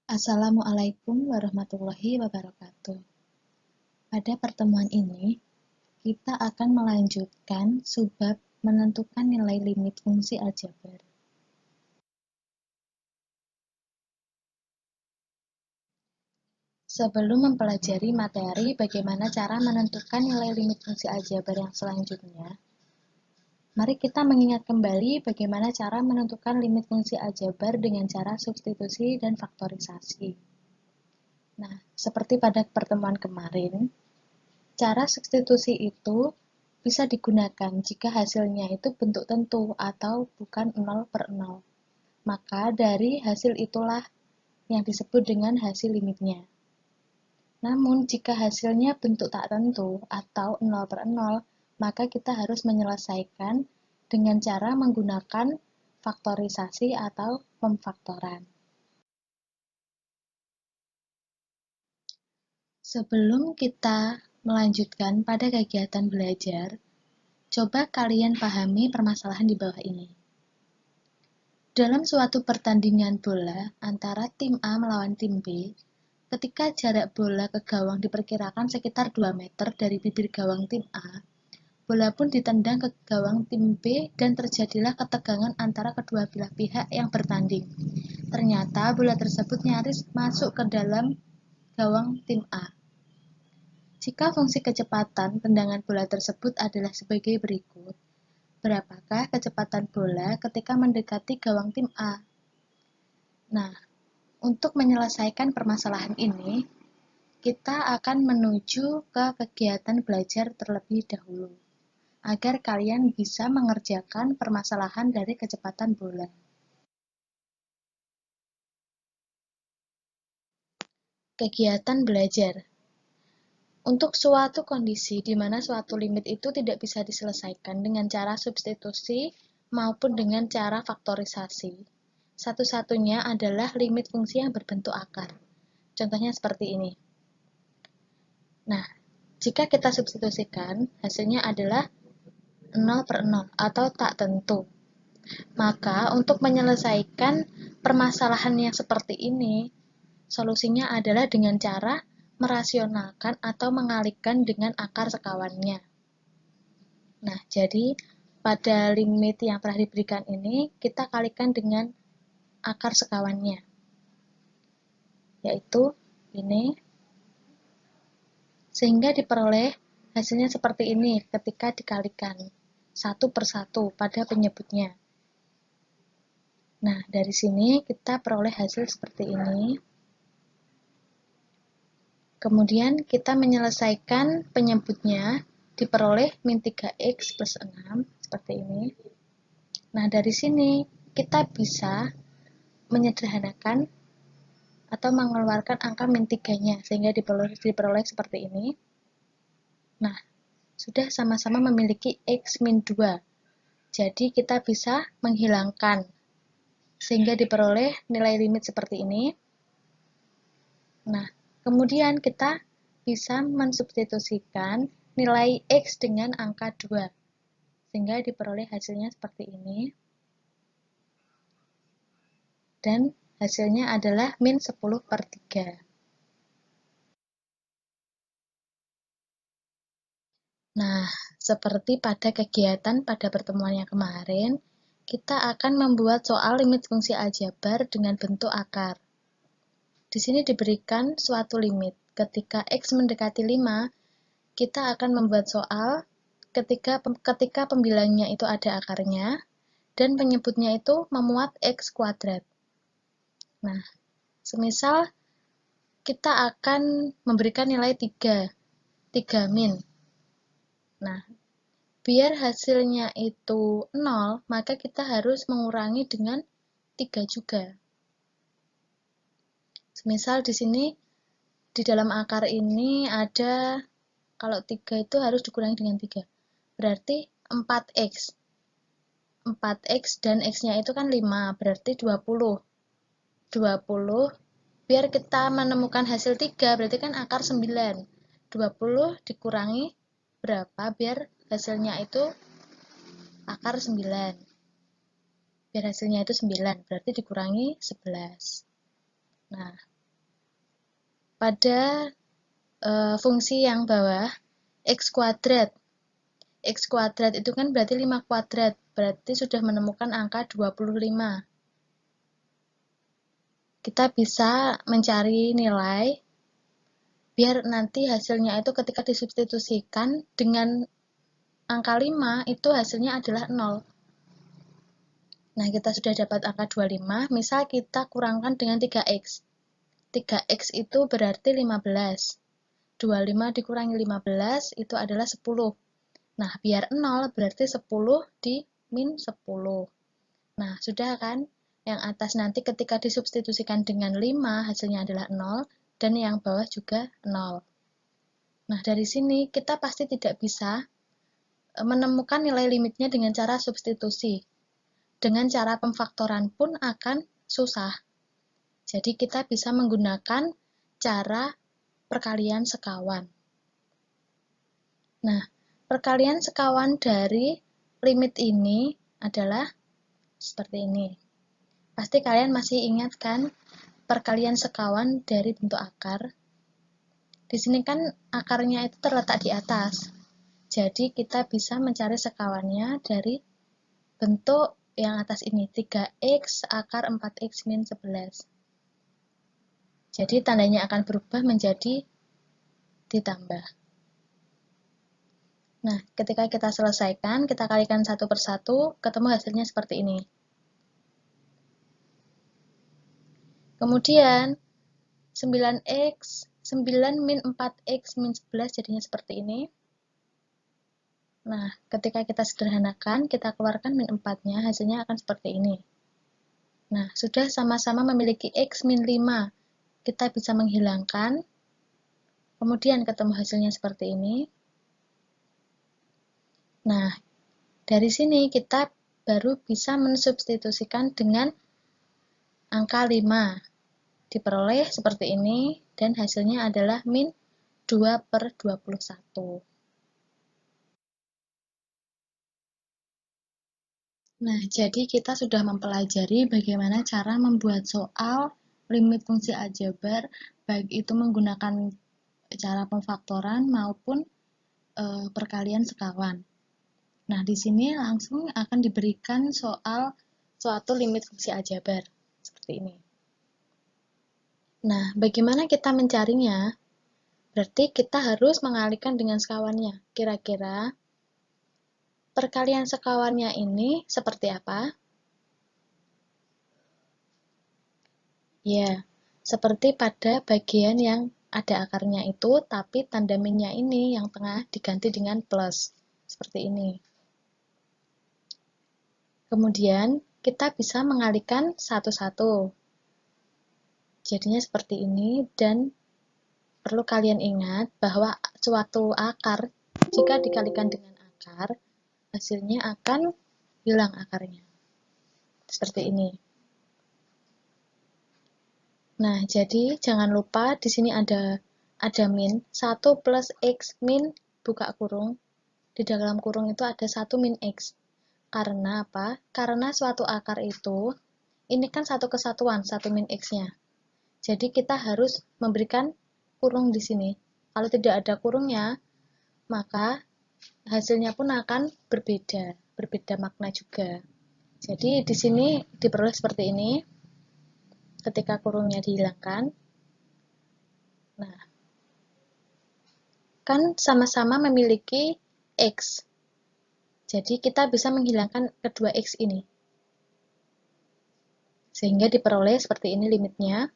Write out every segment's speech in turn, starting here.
Assalamualaikum warahmatullahi wabarakatuh. Pada pertemuan ini, kita akan melanjutkan subbab menentukan nilai limit fungsi aljabar. Sebelum mempelajari materi bagaimana cara menentukan nilai limit fungsi aljabar yang selanjutnya, mari kita mengingat kembali bagaimana cara menentukan limit fungsi aljabar dengan cara substitusi dan faktorisasi. Nah, seperti pada pertemuan kemarin, cara substitusi itu bisa digunakan jika hasilnya itu bentuk tentu atau bukan 0/0. Maka dari hasil itulah yang disebut dengan hasil limitnya. Namun jika hasilnya bentuk tak tentu atau 0/0, maka kita harus menyelesaikan dengan cara menggunakan faktorisasi atau pemfaktoran. Sebelum kita melanjutkan pada kegiatan belajar, coba kalian pahami permasalahan di bawah ini. Dalam suatu pertandingan bola antara tim A melawan tim B, ketika jarak bola ke gawang diperkirakan sekitar 2 meter dari bibir gawang tim A, bola pun ditendang ke gawang tim B dan terjadilah ketegangan antara kedua belah pihak yang bertanding. Ternyata bola tersebut nyaris masuk ke dalam gawang tim A. Jika fungsi kecepatan tendangan bola tersebut adalah sebagai berikut, berapakah kecepatan bola ketika mendekati gawang tim A? Nah, untuk menyelesaikan permasalahan ini, kita akan menuju ke kegiatan belajar terlebih dahulu, agar kalian bisa mengerjakan permasalahan dari kecepatan bola. Kegiatan belajar. Untuk suatu kondisi di mana suatu limit itu tidak bisa diselesaikan dengan cara substitusi maupun dengan cara faktorisasi, satu-satunya adalah limit fungsi yang berbentuk akar. Contohnya seperti ini. Nah, jika kita substitusikan, hasilnya adalah 0/0 atau tak tentu. Maka, untuk menyelesaikan permasalahan yang seperti ini, solusinya adalah dengan cara merasionalkan atau mengalihkan dengan akar sekawannya. Nah, jadi pada limit yang telah diberikan ini, kita kalikan dengan akar sekawannya, yaitu ini, sehingga diperoleh hasilnya seperti ini ketika dikalikan 1/1 pada penyebutnya. Nah, dari sini kita peroleh hasil seperti ini. Kemudian kita menyelesaikan penyebutnya, diperoleh min 3x plus 6, seperti ini. Nah, dari sini kita bisa menyederhanakan atau mengeluarkan angka min 3-nya, sehingga diperoleh seperti ini. Nah, sudah sama-sama memiliki x min 2. Jadi kita bisa menghilangkan, sehingga diperoleh nilai limit seperti ini. Nah, kemudian kita bisa mensubstitusikan nilai x dengan angka 2, sehingga diperoleh hasilnya seperti ini. Dan hasilnya adalah min 10/3. Nah, seperti pada kegiatan pada pertemuan yang kemarin, kita akan membuat soal limit fungsi aljabar dengan bentuk akar. Di sini diberikan suatu limit. Ketika x mendekati 5, kita akan membuat soal ketika pembilangnya itu ada akarnya, dan penyebutnya itu memuat x kuadrat. Nah, semisal kita akan memberikan nilai 3 min. Nah, biar hasilnya itu 0, maka kita harus mengurangi dengan 3 juga. Semisal di sini, di dalam akar ini ada, kalau 3 itu harus dikurangi dengan 3. Berarti 4x. 4x dan x-nya itu kan 5, berarti 20. 20, biar kita menemukan hasil 3, berarti kan akar 9. 20 dikurangi berapa biar hasilnya itu akar 9. Biar hasilnya itu 9, berarti dikurangi 11. Nah, pada fungsi yang bawah, x kuadrat. X kuadrat itu kan berarti 5 kuadrat, berarti sudah menemukan angka 25. Kita bisa mencari nilai, biar nanti hasilnya itu ketika disubstitusikan dengan angka 5, itu hasilnya adalah 0. Nah, kita sudah dapat angka 25, misal kita kurangkan dengan 3x. 3x itu berarti 15. 25 dikurangi 15 itu adalah 10. Nah, biar 0 berarti 10 di min 10. Nah, sudah kan? Yang atas nanti ketika disubstitusikan dengan 5, hasilnya adalah 0, dan yang bawah juga 0. Nah, dari sini kita pasti tidak bisa menemukan nilai limitnya dengan cara substitusi. Dengan cara pemfaktoran pun akan susah. Jadi kita bisa menggunakan cara perkalian sekawan. Nah, perkalian sekawan dari limit ini adalah seperti ini. Pasti kalian masih ingat kan perkalian sekawan dari bentuk akar? Di sini kan akarnya itu terletak di atas. Jadi kita bisa mencari sekawannya dari bentuk yang atas ini, 3x akar 4x min 11. Jadi tandanya akan berubah menjadi ditambah. Nah, ketika kita selesaikan, kita kalikan satu per satu, ketemu hasilnya seperti ini. Kemudian, 9x, 9 min 4x min 11 jadinya seperti ini. Nah, ketika kita sederhanakan, kita keluarkan min 4-nya, hasilnya akan seperti ini. Nah, sudah sama-sama memiliki x min 5. Kita bisa menghilangkan, kemudian ketemu hasilnya seperti ini. Nah, dari sini kita baru bisa mensubstitusikan dengan angka 5. Diperoleh seperti ini, dan hasilnya adalah min 2 per 21. Nah, jadi kita sudah mempelajari bagaimana cara membuat soal limit fungsi aljabar, baik itu menggunakan cara pemfaktoran maupun perkalian sekawan. Nah, di sini langsung akan diberikan soal suatu limit fungsi aljabar, seperti ini. Nah, bagaimana kita mencarinya? Berarti kita harus mengalihkan dengan sekawannya. Kira-kira perkalian sekawannya ini seperti apa? Ya, seperti pada bagian yang ada akarnya itu, tapi tanda minnya ini yang tengah diganti dengan plus. Seperti ini. Kemudian, kita bisa mengalihkan satu-satu. Jadinya seperti ini, dan perlu kalian ingat bahwa suatu akar, jika dikalikan dengan akar, hasilnya akan hilang akarnya. Seperti ini. Nah, jadi jangan lupa di sini ada min 1 plus x min buka kurung. Di dalam kurung itu ada 1 min x. Karena apa? Karena suatu akar itu ini kan satu kesatuan, 1 min x-nya. Jadi kita harus memberikan kurung di sini. Kalau tidak ada kurungnya, maka hasilnya pun akan berbeda makna juga. Jadi di sini diperoleh seperti ini. Ketika kurungnya dihilangkan, nah, kan sama-sama memiliki x. Jadi kita bisa menghilangkan kedua x ini. Sehingga diperoleh seperti ini limitnya.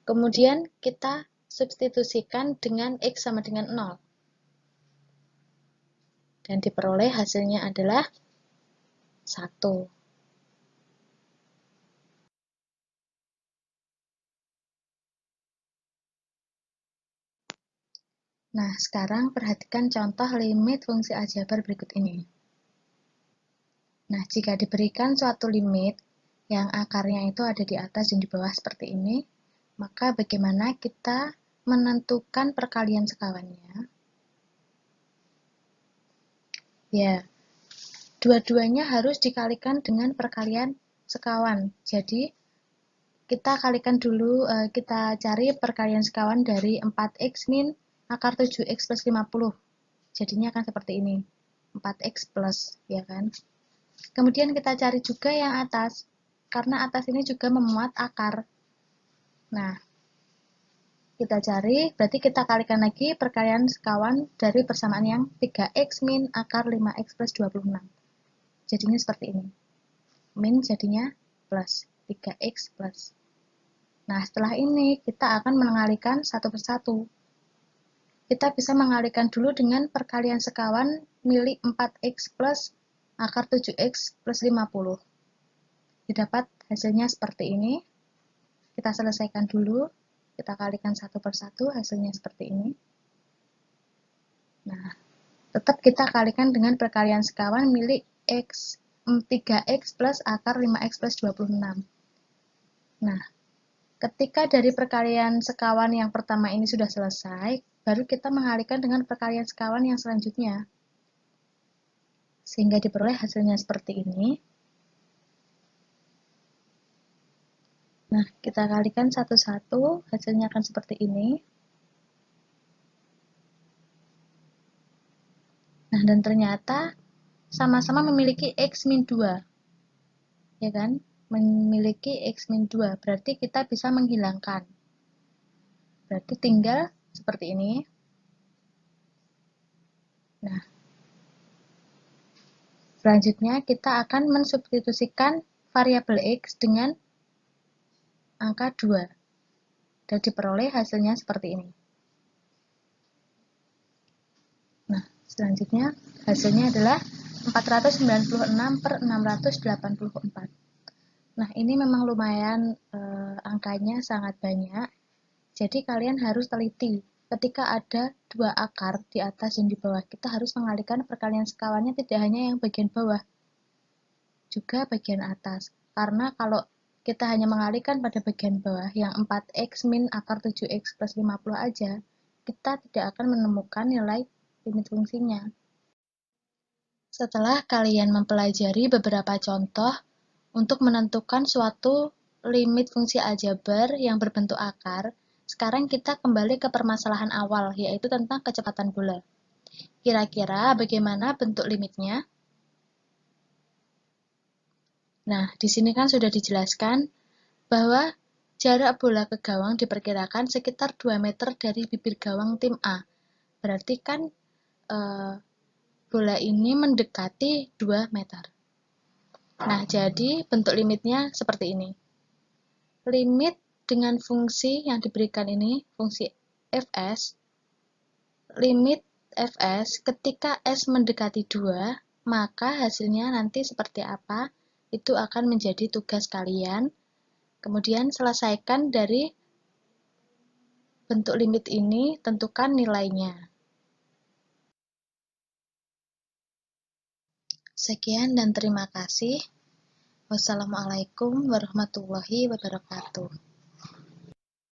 Kemudian kita substitusikan dengan x sama dengan 0. Dan diperoleh hasilnya adalah 1. Nah, sekarang perhatikan contoh limit fungsi aljabar berikut ini. Nah, jika diberikan suatu limit yang akarnya itu ada di atas dan di bawah seperti ini, maka bagaimana kita menentukan perkalian sekawannya? Ya, dua-duanya harus dikalikan dengan perkalian sekawan. Jadi, kita kalikan dulu, kita cari perkalian sekawan dari 4x min akar 7x plus 50. Jadinya akan seperti ini, 4x plus, ya kan? Kemudian kita cari juga yang atas, karena atas ini juga memuat akar. Nah, kita cari, berarti kita kalikan lagi perkalian sekawan dari persamaan yang 3x min akar 5x plus 26. Jadinya seperti ini. Min jadinya plus, 3x plus. Nah, setelah ini kita akan mengalihkan satu persatu. Kita bisa mengalihkan dulu dengan perkalian sekawan milik 4x plus akar 7x plus 50. Didapat hasilnya seperti ini. Kita selesaikan dulu. Kita kalikan satu persatu, hasilnya seperti ini. Nah, tetap kita kalikan dengan perkalian sekawan milik 3x plus akar 5x plus 26. Nah, ketika dari perkalian sekawan yang pertama ini sudah selesai, baru kita mengalihkan dengan perkalian sekawan yang selanjutnya. Sehingga diperoleh hasilnya seperti ini. Nah, kita kalikan satu-satu, hasilnya akan seperti ini. Nah, dan ternyata sama-sama memiliki x min 2. Ya kan? Memiliki x min 2, berarti kita bisa menghilangkan. Berarti tinggal seperti ini. Nah, selanjutnya kita akan mensubstitusikan variabel x dengan angka 2. Dan diperoleh hasilnya seperti ini. Nah, selanjutnya hasilnya adalah 496 per 684. Nah, ini memang lumayan, angkanya sangat banyak. Jadi kalian harus teliti. Ketika ada dua akar di atas dan di bawah, kita harus mengalihkan perkalian sekawannya tidak hanya yang bagian bawah, juga bagian atas. Karena kalau kita hanya mengalihkan pada bagian bawah yang 4x min akar 7x plus 50 aja, kita tidak akan menemukan nilai limit fungsinya. Setelah kalian mempelajari beberapa contoh untuk menentukan suatu limit fungsi aljabar yang berbentuk akar, sekarang kita kembali ke permasalahan awal, yaitu tentang kecepatan bola. Kira-kira bagaimana bentuk limitnya? Nah, di sini kan sudah dijelaskan bahwa jarak bola ke gawang diperkirakan sekitar 2 meter dari bibir gawang tim A. Berarti kan bola ini mendekati 2 meter. Nah, jadi bentuk limitnya seperti ini. Limit dengan fungsi yang diberikan ini, fungsi fs. Limit fs ketika s mendekati 2, maka hasilnya nanti seperti apa? Itu akan menjadi tugas kalian. Kemudian selesaikan dari bentuk limit ini, tentukan nilainya. Sekian dan terima kasih. Wassalamualaikum warahmatullahi wabarakatuh.